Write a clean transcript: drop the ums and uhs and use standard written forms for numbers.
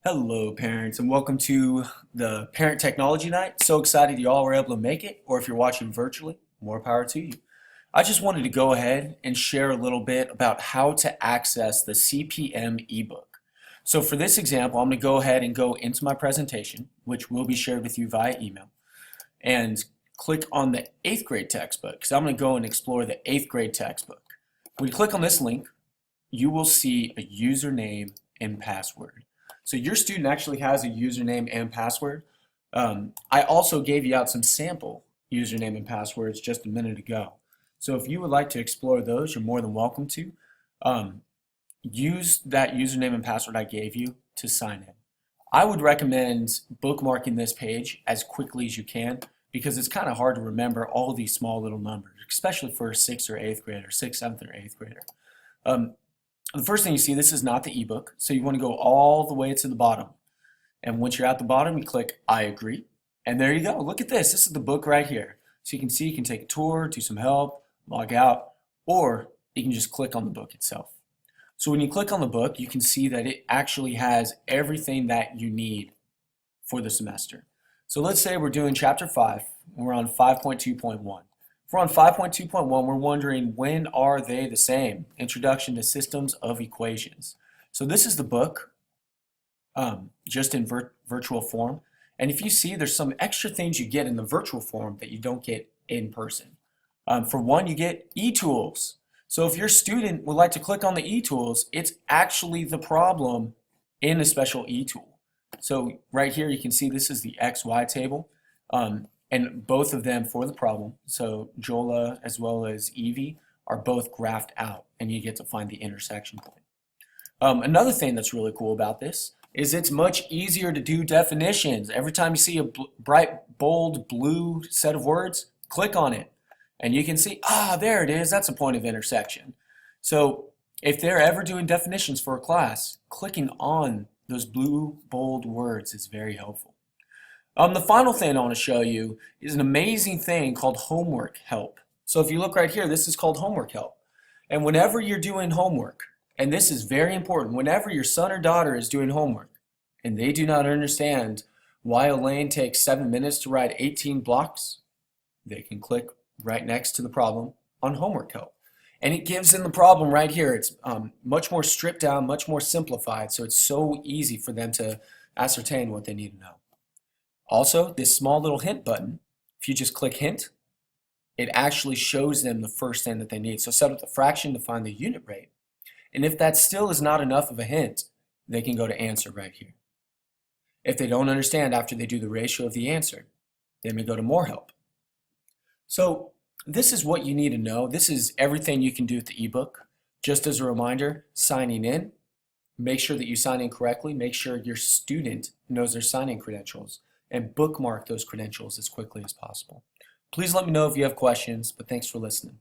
Hello, parents, and welcome to the Parent Technology Night. So excited you all were able to make it, or if you're watching virtually, more power to you. I just wanted to go ahead and share a little bit about how to access the CPM ebook. So for this example, I'm going to go ahead and go into my presentation, which will be shared with you via email, and click on the 8th grade textbook, because I'm going to go and explore the 8th grade textbook. When you click on this link, you will see a username and password. So your student actually has a username and password. I also gave you out some sample username and passwords just a minute ago. So if you would like to explore those, you're more than welcome to. Use that username and password I gave you to sign in. I would recommend bookmarking this page as quickly as you can because it's kind of hard to remember all of these small little numbers, especially for a 6th or 8th grader, 6th, 7th, or 8th grader. The first thing you see, this is not the ebook, so you want to go all the way to the bottom. And once you're at the bottom, you click I agree. And there you go. Look at this. This is the book right here. So you can see you can take a tour, do some help, log out, or you can just click on the book itself. So when you click on the book, you can see that it actually has everything that you need for the semester. So let's say we're doing chapter 5. We're on 5.2.1. If we're on 5.2.1, we're wondering when are they the same? Introduction to Systems of Equations. So this is the book, just in virtual form. And if you see, there's some extra things you get in the virtual form that you don't get in person. For one, you get e-tools. So if your student would like to click on the e-tools, it's actually the problem in a special e-tool. So right here, you can see this is the XY table. And both of them for the problem, so Jola as well as Evie, are both graphed out, and you get to find the intersection point. Another thing that's really cool about this is it's much easier to do definitions. Every time you see a bright, bold, blue set of words, click on it, and you can see, there it is, that's a point of intersection. So if they're ever doing definitions for a class, clicking on those blue, bold words is very helpful. The final thing I want to show you is an amazing thing called homework help. So if you look right here, this is called homework help. And whenever you're doing homework, and this is very important, whenever your son or daughter is doing homework and they do not understand why a lane takes 7 minutes to ride 18 blocks, they can click right next to the problem on homework help. And it gives them the problem right here. It's much more stripped down, much more simplified, so it's so easy for them to ascertain what they need to know. Also, this small little hint button, if you just click hint, it actually shows them the first thing that they need. So set up the fraction to find the unit rate. And if that still is not enough of a hint, they can go to answer right here. If they don't understand after they do the ratio of the answer, they may go to more help. So this is what you need to know. This is everything you can do with the ebook. Just as a reminder, signing in, make sure that you sign in correctly. Make sure your student knows their sign-in credentials, and bookmark those credentials as quickly as possible. Please let me know if you have questions, but thanks for listening.